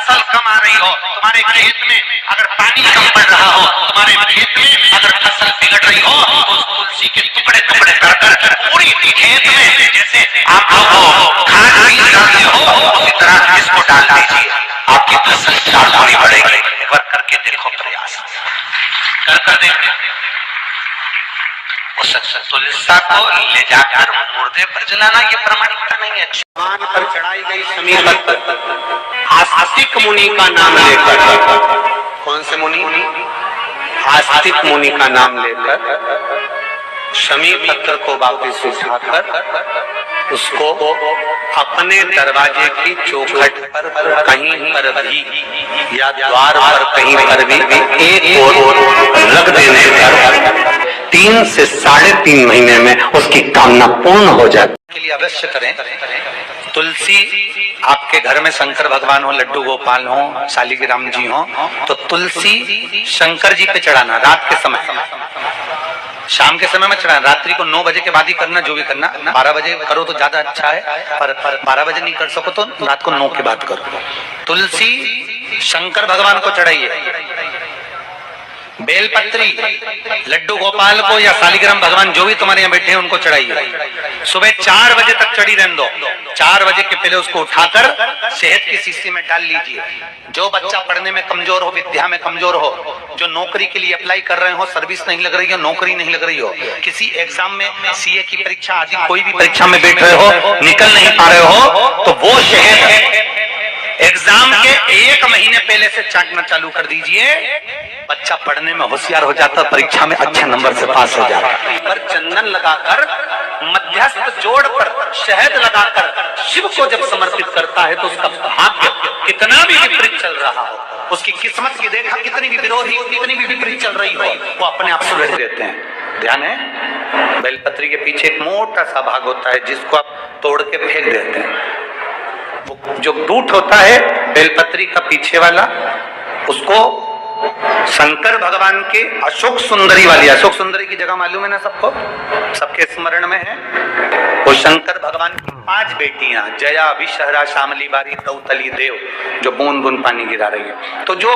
फसल कम आ रही हो, तुम्हारे खेत में अगर पानी कम पड़ रहा हो, तुम्हारे खेत में अगर फसल बिगड़ रही हो, तो उस तुलसी के टुकड़े टुकड़े कर पूरी खेत में जैसे आप लोग खाद बीज डालते हो उसी तरह इसको डाल दीजिए, आपकी फसल 4 गुनी बढ़ेगी। एक बार करके देखो प्रयास, कर देखो। उस तुलसा को ले जाकर मुर्दे पर जलाना ये प्रामाणिकता नहीं है। भगवान पर चढ़ाई गई शमी पत्थर आस्तिक मुनि का नाम लेकर, कौन से मुनि? आस्तिक मुनि का नाम लेकर शमी पत्थर को वापिस उठाकर उसको अपने दरवाजे की चौखट पर कहीं पर भी या द्वार पर कहीं पर भी एक और रख देने पर 3 से 3.5 महीने में उसकी कामना पूर्ण हो जाती के लिए अवश्य करें। तुलसी आपके घर में शंकर भगवान हो, लड्डू गोपाल हो, शालिग्राम जी हो, तो तुलसी शंकर जी पे चढ़ाना रात के समय, शाम के समय में चढ़ाना। रात्रि को 9 बजे के बाद ही करना, जो भी करना। 12 बजे करो तो ज्यादा अच्छा है, पर 12 बजे नहीं कर सको तो रात को 9 के बाद करो। तुलसी शंकर भगवान को चढ़ाइए, बेलपत्री लड्डू गोपाल को या शालिग्राम भगवान जो भी तुम्हारे यहाँ बैठे हैं उनको चढ़ाइए। सुबह 4 बजे तक चढ़ी रहने दो। 4 बजे के पहले उसको उठाकर शहद की शीशी में डाल लीजिए। जो बच्चा पढ़ने में कमजोर हो, विद्या में कमजोर हो, जो नौकरी के लिए अप्लाई कर रहे हो, सर्विस नहीं लग रही हो, नौकरी नहीं लग रही हो, किसी एग्जाम में सीए की परीक्षा आदि कोई भी परीक्षा में बैठ रहे हो, निकल नहीं पा रहे हो, तो वो शहद एग्जाम के 1 महीने पहले से चाटना चालू कर दीजिए। बच्चा पढ़ने में होशियार हो जाता, परीक्षा में अच्छे नंबर से पास हो जाता। पर चंदन लगाकर, मध्यस्थ जोड़ पर शहद लगाकर शिव को जब समर्पित करता है तो उसका भाग्य कितना भी विपरीत चल रहा हो, उसकी किस्मत की रेखा कितनी भी विरोधी, कितनी भी विपरीत चल रही हो, वो अपने आप सुलझ देते हैं। ध्यान है, बेलपत्री के पीछे एक मोटा सा भाग होता है जिसको आप तोड़ के फेंक देते हैं। जो दूठ होता है बेलपत्री का पीछे वाला, उसको शंकर भगवान के अशोक सुंदरी वाली, अशोक सुंदरी की जगह मालूम है ना सबको, सबके स्मरण में है। वो शंकर भगवान की 5 बेटियां, जया, विषहरा, शामली बारी, दौतली, देव, जो बूंद बूंद पानी गिरा रही है। तो जो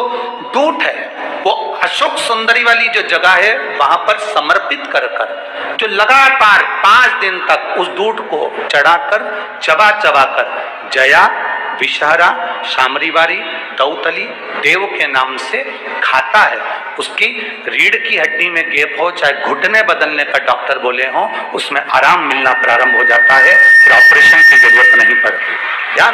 दूठ है वो अशोक सुंदरी वाली जो जगह है वहां पर समर्पित कर कर जो लगातार 5 दिन तक उस दूठ को चढ़ाकर चबा चबा कर जया, विषहरा, शामरीवारी, दौतली, देव के नाम से खाता है, उसकी रीढ़ की हड्डी में गैप हो, चाहे घुटने बदलने का डॉक्टर बोले हो, उसमें आराम मिलना प्रारंभ हो जाता है, फिर ऑपरेशन की जरूरत नहीं पड़ती।